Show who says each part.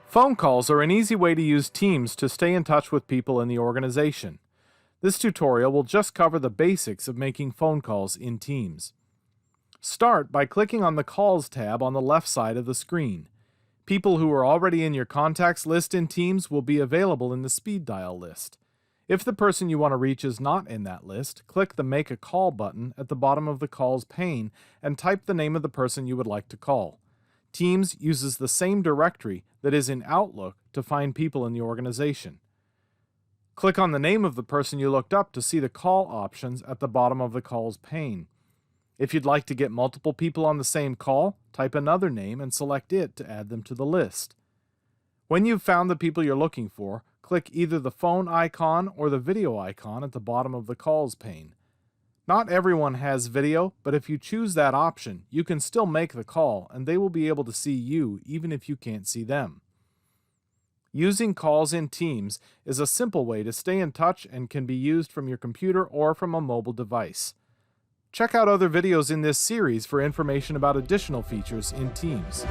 Speaker 1: Phone calls are an easy way to use Teams to stay in touch with people in the organization. This tutorial will just cover the basics of making phone calls in Teams. Start by clicking on the Calls tab on the left side of the screen. People who are already in your contacts list in Teams will be available in the speed dial list. If the person you want to reach is not in that list, click the Make a Call button at the bottom of the Calls pane and type the name of the person you would like to call. Teams uses the same directory that is in Outlook to find people in the organization. Click on the name of the person you looked up to see the call options at the bottom of the Calls pane. If you'd like to get multiple people on the same call, type another name and select it to add them to the list. When you've found the people you're looking for, click either the phone icon or the video icon at the bottom of the Calls pane. Not everyone has video, but if you choose that option, you can still make the call and they will be able to see you even if you can't see them. Using calls in Teams is a simple way to stay in touch and can be used from your computer or from a mobile device. Check out other videos in this series for information about additional features in Teams.